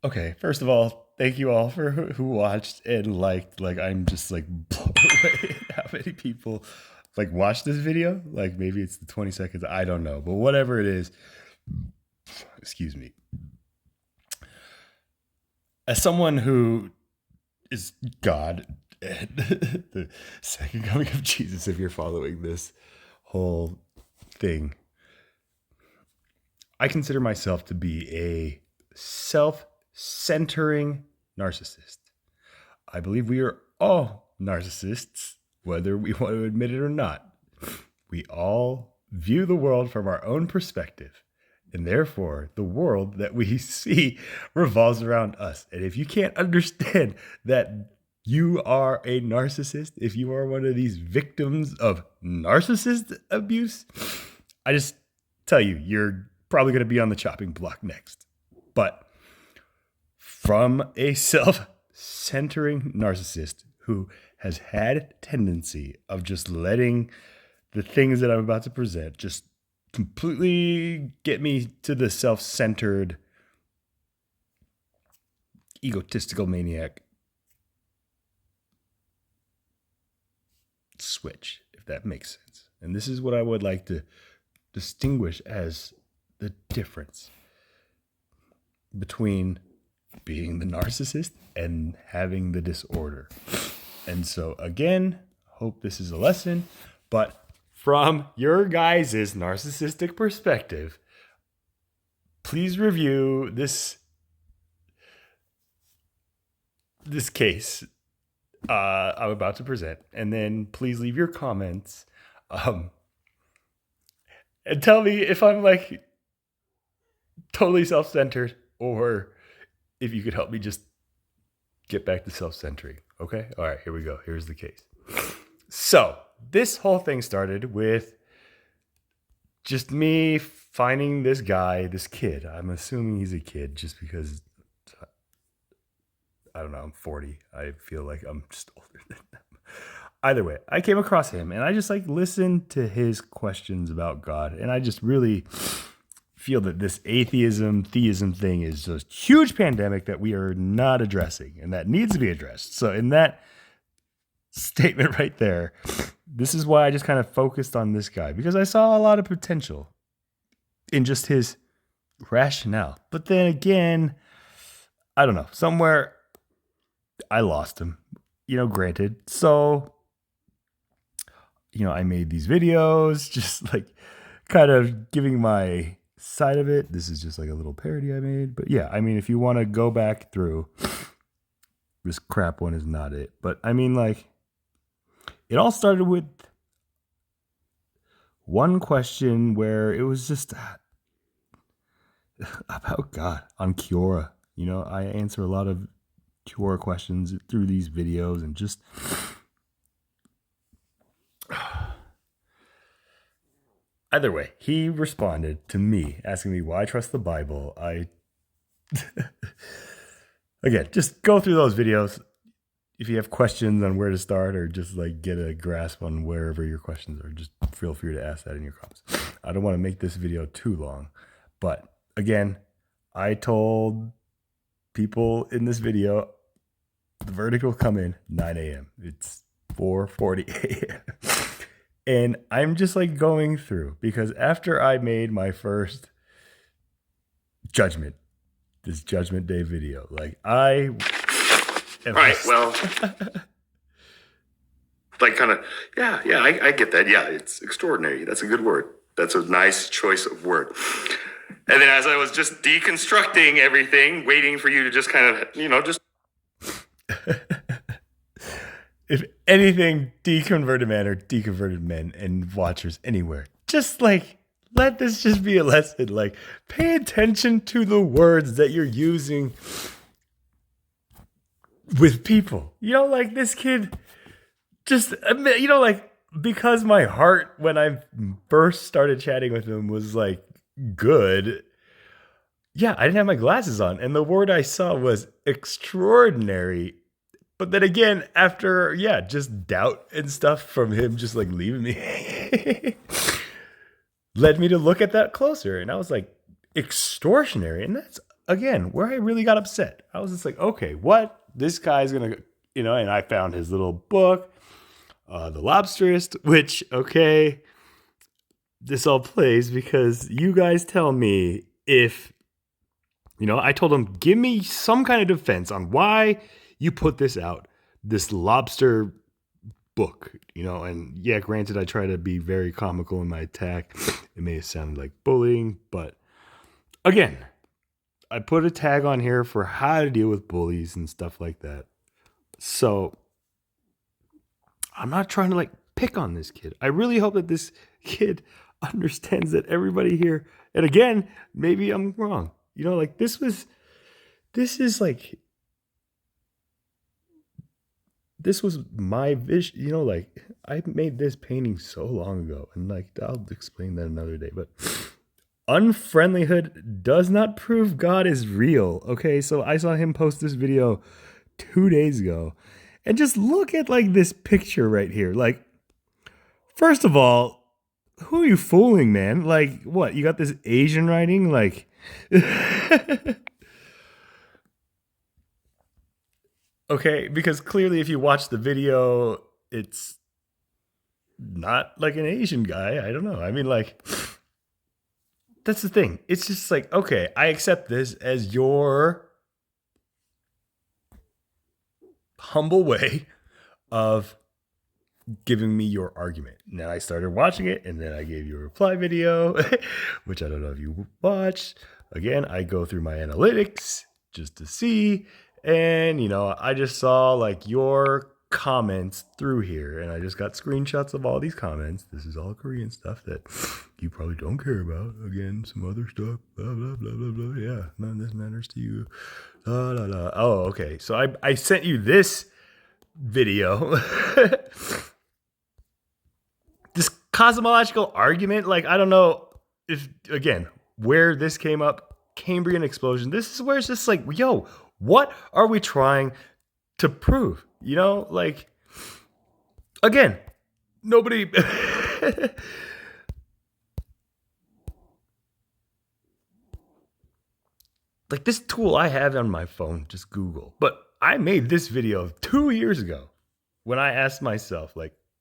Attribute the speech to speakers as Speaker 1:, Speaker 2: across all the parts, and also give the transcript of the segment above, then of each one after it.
Speaker 1: Okay, first of all, thank you all for who watched and liked. Like, I'm just like blown away at how many people like watch this video. Like, maybe it's the 20 seconds. I don't know, but whatever it is, excuse me. As someone who is God and the second coming of Jesus, if you're following this whole thing, I consider myself to be a self-centering narcissist. I believe we are all narcissists, whether we want to admit it or not. We all view the world from our own perspective, and therefore the world that we see revolves around us. And if you can't understand that you are a narcissist, if you are one of these victims of narcissist abuse, I just tell you, you're probably going to be on the chopping block next. But from a self-centering narcissist who has had a tendency of just letting the things that I'm about to present just completely get me to the self-centered, egotistical maniac switch, if that makes sense. And this is what I would like to distinguish as the difference between being the narcissist and having the disorder. And so again, hope this is a lesson, but from your guys' narcissistic perspective, please review this case I'm about to present, and then please leave your comments and tell me if I'm like totally self-centered, or if you could help me just get back to self-centering. Okay? All right, here we go. Here's the case. So this whole thing started with just me finding this guy, this kid. I'm assuming he's a kid just because, I don't know, I'm 40. I feel like I'm just older than them. Either way, I came across him and I just like listened to his questions about God. And I just really feel that this atheism, theism thing is a huge pandemic that we are not addressing and that needs to be addressed. So in that statement right there, this is why I just kind of focused on this guy, because I saw a lot of potential in just his rationale. But then again, I don't know, somewhere I lost him, granted. So, I made these videos just like kind of giving my side of it. This is just like a little parody I made. But yeah, I mean, if you want to go back through, this crap one is not it. But I mean, like, it all started with one question where it was just about God on Quora. I answer a lot of Quora questions through these videos, and just either way, he responded to me asking me why I trust the Bible. Again, just go through those videos if you have questions on where to start, or just like get a grasp on wherever your questions are. Just feel free to ask that in your comments. I don't want to make this video too long, but again, I told people in this video the verdict will come in 9 a.m. It's 4:40 a.m. And I'm just like going through, because after I made my first this Judgment Day video, like I
Speaker 2: Right. Well, like kind of, yeah, I get that. Yeah, it's extraordinary. That's a good word. That's a nice choice of word. And then as I was just deconstructing everything, waiting for you to just kind of, just.
Speaker 1: If anything, deconverted man or deconverted men and watchers anywhere, just like, let this just be a lesson. Like, pay attention to the words that you're using with people. Like this kid just, like, because my heart when I first started chatting with him was like good. Yeah, I didn't have my glasses on, and the word I saw was extraordinary. But then again, after, just doubt and stuff from him just like leaving me led me to look at that closer. And I was like, extortionary. And that's again, where I really got upset. I was just like, okay, what? This guy's going to, and I found his little book, The Lobsterist, which, okay, this all plays because you guys tell me if, I told him, give me some kind of defense on why you put this out, this lobster book, and yeah, granted, I try to be very comical in my attack. It may have sounded like bullying, but again, I put a tag on here for how to deal with bullies and stuff like that. So I'm not trying to pick on this kid. I really hope that this kid understands that everybody here, and again, maybe I'm wrong. This was my vision, I made this painting so long ago, and I'll explain that another day, but unfriendlyhood does not prove God is real. Okay, so I saw him post this video 2 days ago, and just look at this picture right here. First of all, who are you fooling, man? What, you got this Asian writing? Okay, because clearly if you watch the video, it's not an Asian guy. I don't know. I mean, that's the thing. It's just okay, I accept this as your humble way of giving me your argument. And then I started watching it, and then I gave you a reply video, which I don't know if you watched. Again, I go through my analytics just to see, and I just saw your comments through here, and I just got screenshots of all these comments. This is all Korean stuff that you probably don't care about. Again, some other stuff, blah blah blah blah blah. Yeah, none of this matters to you. La la la. Oh, okay. So I sent you this video. This cosmological argument, I don't know if, again, where this came up, Cambrian explosion. This is where it's just yo, what are we trying to prove? Again, nobody. This tool I have on my phone, just Google. But I made this video 2 years ago when I asked myself,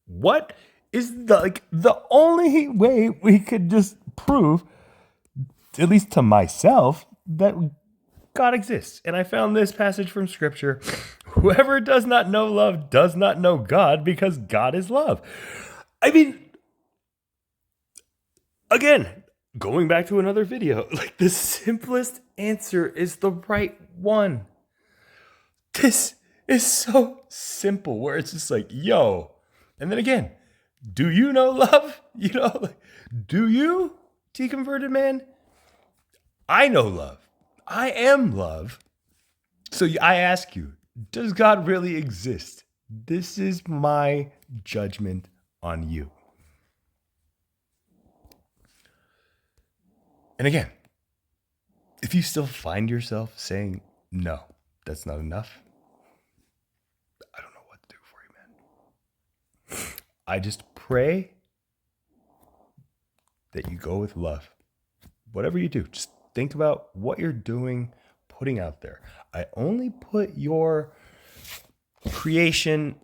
Speaker 1: what is the only way we could just prove, at least to myself, that God exists? And I found this passage from Scripture: whoever does not know love does not know God, because God is love. I mean, again, going back to another video, the simplest answer is the right one. This is so simple, where it's just yo. And then again, do you know love? Do you, deconverted man? I know love. I am love. So I ask you, does God really exist? This is my judgment on you. And again, if you still find yourself saying, no, that's not enough, I don't know what to do for you, man. I just pray that you go with love. Whatever you do, just think about what you're doing, putting out there. I only put your creation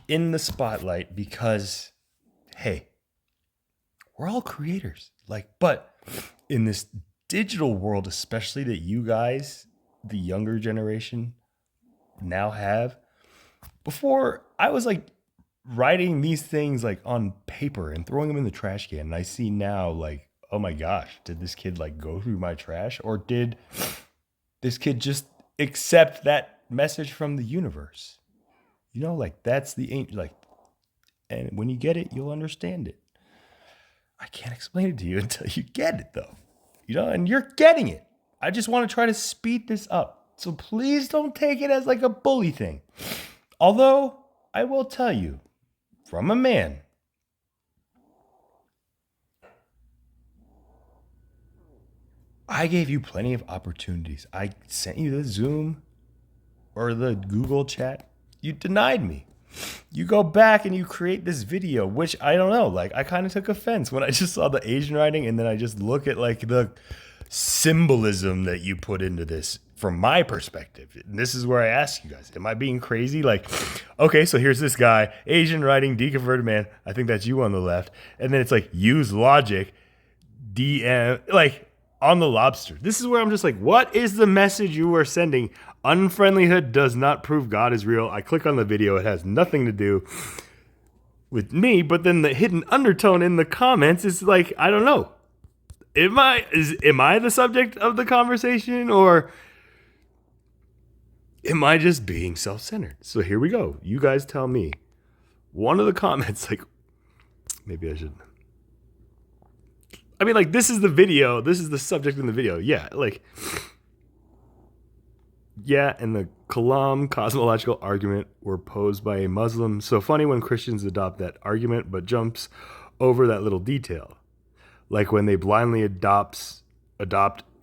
Speaker 1: in the spotlight because, hey, we're all creators. But in this digital world, especially that you guys, the younger generation, now have, before I was writing these things on paper and throwing them in the trash can, and I see now oh my gosh, did this kid go through my trash, or did this kid just accept that message from the universe? That's the angel. And when you get it, you'll understand it. I can't explain it to you until you get it, though. And you're getting it. I just want to try to speed this up. So please don't take it as a bully thing. Although I will tell you, from a man, I gave you plenty of opportunities. I sent you the Zoom or the Google chat. You denied me. You go back and you create this video, which I don't know. I kind of took offense when I just saw the Asian writing, and then I just look at the symbolism that you put into this from my perspective. And this is where I ask you guys, am I being crazy? Like, okay, so here's this guy, Asian writing, deconverted man. I think that's you on the left. And then it's like, use logic, DM, like on the lobster. This is where I'm just like, what is the message you are sending? Unfriendlyhood does not prove God is real. I click on the video. It has nothing to do with me. But then the hidden undertone in the comments is like, I don't know. Am I the subject of the conversation, or am I just being self-centered? So here we go. You guys tell me. One of the comments, like, maybe I should. I mean, like, this is the video. This is the subject in the video. Yeah, like, yeah, and the Kalam cosmological argument were posed by a Muslim. So funny when Christians adopt that argument, but jumps over that little detail. Like when they blindly adopt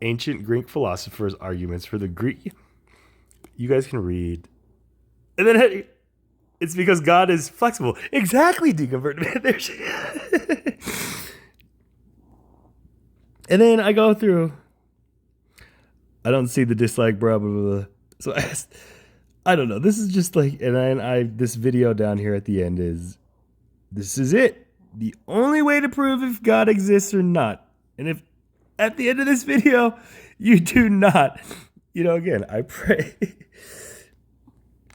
Speaker 1: ancient Greek philosophers' arguments for the Greek. You guys can read. And then it's because God is flexible. Exactly, deconverted. And then I go through. I don't see the dislike, blah, blah, blah. So I don't know. This is just like, and I this video down here at the end this is it. The only way to prove if God exists or not. And if at the end of this video, you do not, again, I pray.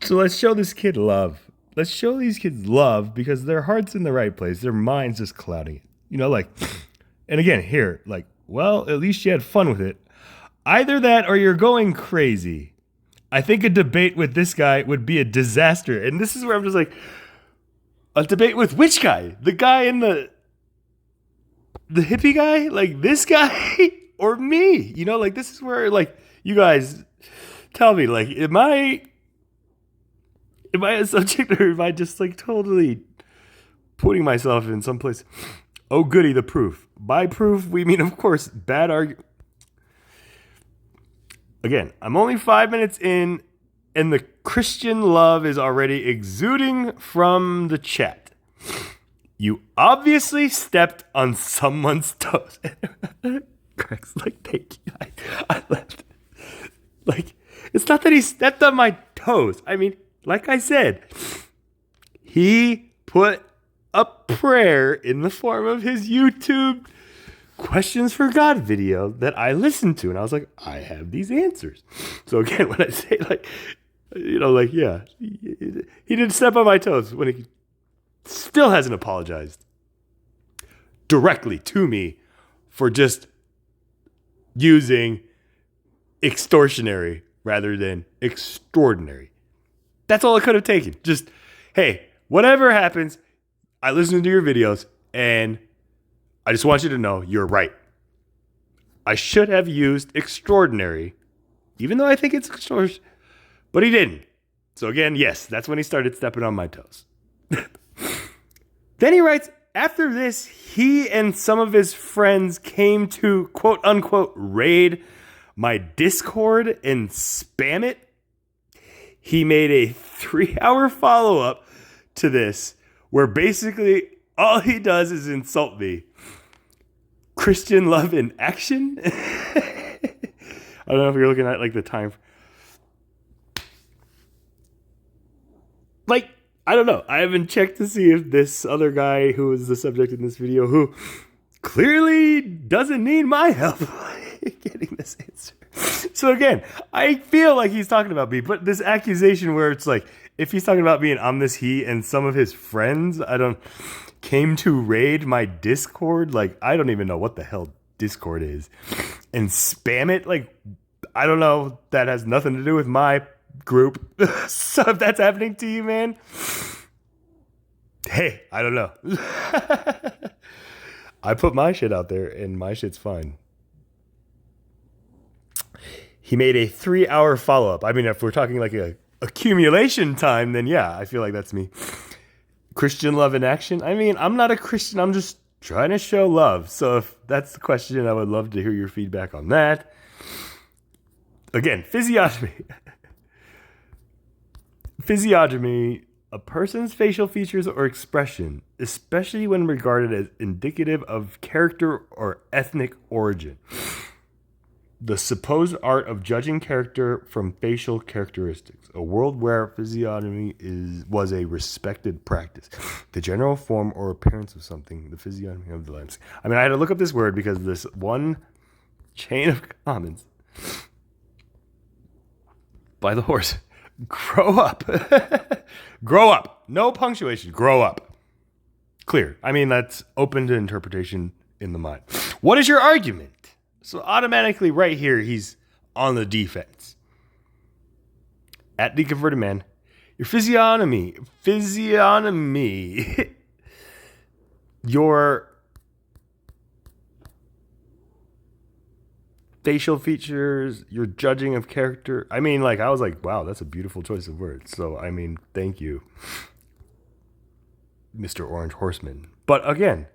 Speaker 1: So let's show this kid love. Let's show these kids love because their heart's in the right place. Their mind's just clouding it. And again, here, like, well, at least you had fun with it. Either that or you're going crazy. I think a debate with this guy would be a disaster. And this is where I'm just like, a debate with which guy? The guy in the hippie guy? Like this guy or me? Like this is where, like, you guys tell me, like, am I a subject, or am I just like totally putting myself in some place? Oh, goody, the proof. By proof, we mean, of course, bad argument. Again, I'm only 5 minutes in, and the Christian love is already exuding from the chat. You obviously stepped on someone's toes. Greg's like, thank you. I left. Like, it's not that he stepped on my toes. I mean, like I said, he put a prayer in the form of his YouTube Questions for God video that I listened to. And I was like, I have these answers. So again, when I say yeah, he didn't step on my toes when he still hasn't apologized directly to me for just using extortionary rather than extraordinary. That's all it could have taken. Just, hey, whatever happens, I listened to your videos and I just want you to know you're right. I should have used extraordinary, even though I think it's extortion, but he didn't. So again, yes, that's when he started stepping on my toes. Then he writes, after this, he and some of his friends came to quote unquote raid my Discord and spam it. He made a 3-hour follow-up to this where basically all he does is insult me. Christian love in action? I don't know if you're looking at like the time. Like, I don't know. I haven't checked to see if this other guy who is the subject in this video, who clearly doesn't need my help getting this answer. So again, I feel like he's talking about me, but this accusation where it's like, if he's talking about me and I'm this he and some of his friends, came to raid my Discord, like, I don't even know what the hell Discord is, and spam it, like, I don't know, that has nothing to do with my group. So if that's happening to you, man, hey, I don't know. I put my shit out there and my shit's fine. He made a 3-hour follow-up. I mean, if we're talking like a accumulation time, then yeah, I feel like that's me. Christian love in action? I mean, I'm not a Christian. I'm just trying to show love. So if that's the question, I would love to hear your feedback on that. Again, physiognomy. Physiognomy, a person's facial features or expression, especially when regarded as indicative of character or ethnic origin. The supposed art of judging character from facial characteristics, a world where physiognomy was a respected practice. The general form or appearance of something, the physiognomy of the lens. I mean, I had to look up this word because this one chain of comments by the horse. Grow up. Grow up. No punctuation. Grow up. Clear. I mean, that's open to interpretation in the mind. What is your argument? So automatically right here, he's on the defense. At Deconverted Man, your physiognomy, your facial features, your judging of character. I mean, like, I was like, wow, that's a beautiful choice of words. So, I mean, thank you, Mr. Orange Horseman. But again,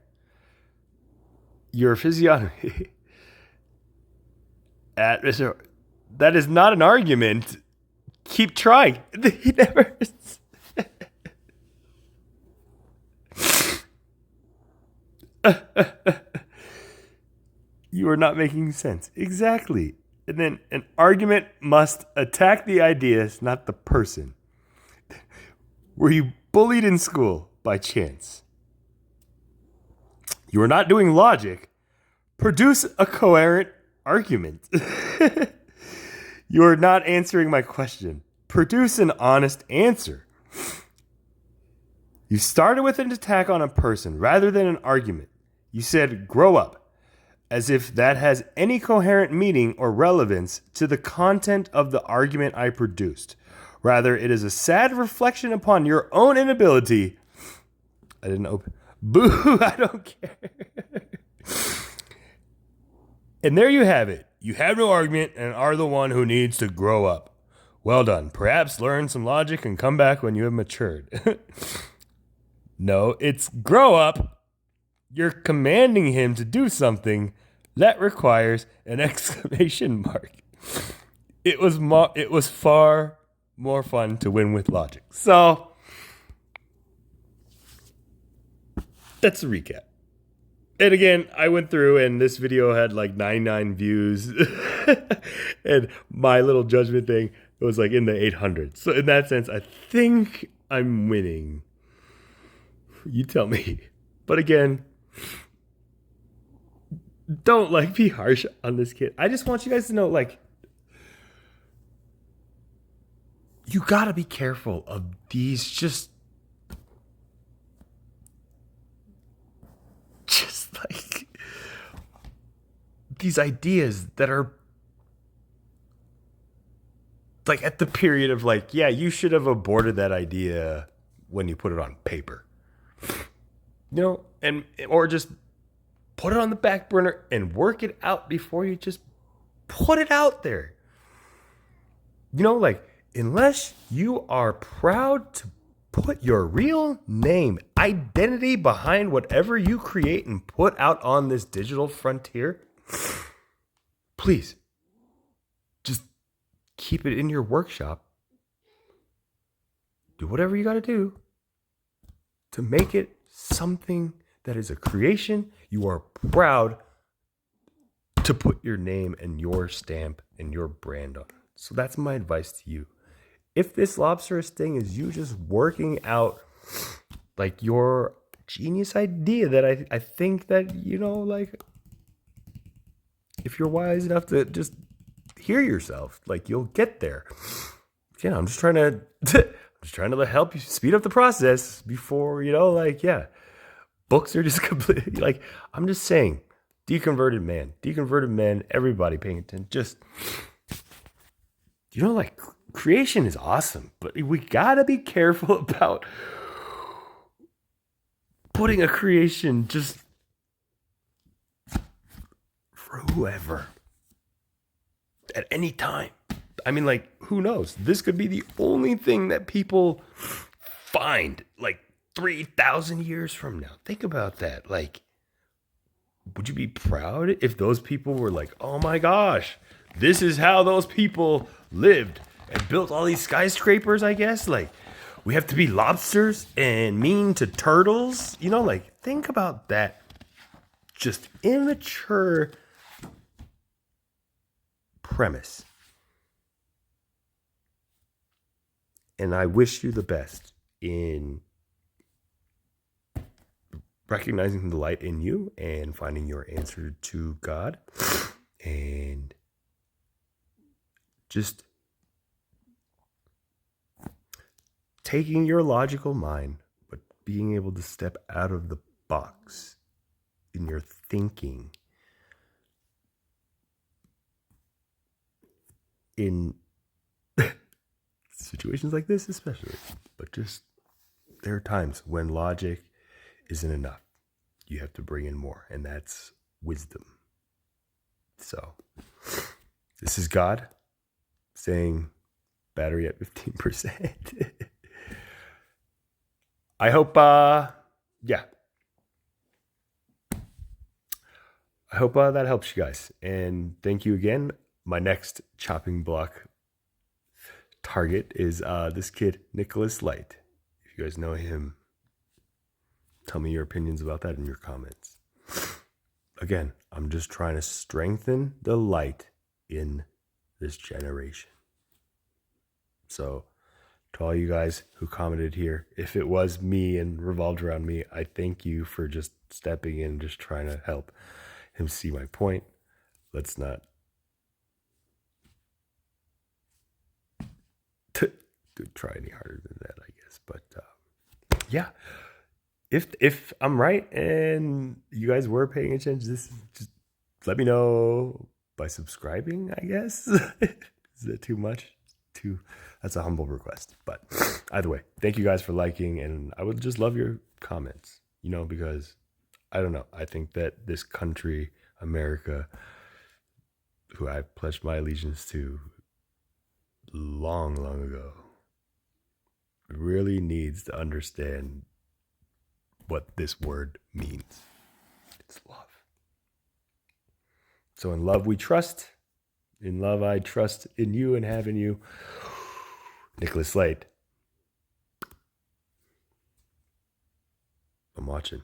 Speaker 1: your physiognomy. That is not an argument. Keep trying. He never. You are not making sense. Exactly. And then an argument must attack the ideas, not the person. Were you bullied in school by chance? You are not doing logic. Produce a coherent argument. You're not answering my question. Produce an honest answer. You started with an attack on a person rather than an argument. You said, grow up, as if that has any coherent meaning or relevance to the content of the argument I produced. Rather, it is a sad reflection upon your own inability. I didn't open. Boo, I don't care. And there you have it. You have no argument and are the one who needs to grow up. Well done. Perhaps learn some logic and come back when you have matured. No, it's grow up. You're commanding him to do something that requires an exclamation mark. It was far more fun to win with logic. So that's a recap. And again, I went through and this video had like 99 views. And my little judgment thing was like in the 800s. So in that sense, I think I'm winning. You tell me. But again, don't like be harsh on this kid. I just want you guys to know, like, you gotta be careful of these just like these ideas that are like at the period of like, yeah, you should have aborted that idea when you put it on paper, you know, and or just put it on the back burner and work it out before you just put it out there. You know, like, unless you are proud to put your real name, identity behind whatever you create and put out on this digital frontier, please just keep it in your workshop. Do whatever you got to do to make it something that is a creation you are proud to put your name and your stamp and your brand on. So that's my advice to you. If this lobsterous thing is you just working out like your genius idea that I think that, you know, like, if you're wise enough to just hear yourself, like, you'll get there. Yeah, I'm just trying to help you speed up the process before, you know, like, yeah, books are just completely like, I'm just saying, deconverted man, everybody paying attention, just, you know, like, creation is awesome, but we gotta be careful about putting a creation just for whoever at any time. I mean, like, who knows? This could be the only thing that people find like 3,000 years from now. Think about that. Like, would you be proud if those people were like, oh my gosh, this is how those people lived and built all these skyscrapers, I guess? Like, we have to be lobsters and mean to turtles. You know, like, think about that. Just immature premise. And I wish you the best in recognizing the light in you and finding your answer to God. And just taking your logical mind, but being able to step out of the box in your thinking in situations like this especially. But just, there are times when logic isn't enough. You have to bring in more, and that's wisdom. So this is God saying battery at 15%. I hope I hope that helps you guys. And thank you again. My next chopping block target is this kid, Nicholas Light. If you guys know him, tell me your opinions about that in your comments. Again, I'm just trying to strengthen the light in this generation. So to all you guys who commented here, if it was me and revolved around me, I thank you for just stepping in, just trying to help him see my point. Let's not try any harder than that, I guess. But yeah, if I'm right and you guys were paying attention, just let me know by subscribing, I guess. Is that too much? That's a humble request. But either way, thank you guys for liking, and I would just love your comments, because I don't know. I think that this country, America, who I pledged my allegiance to long, long ago, really needs to understand what this word means. It's love. So in love we trust. In love I trust in you and have in you. Nicholas Slade. I'm watching.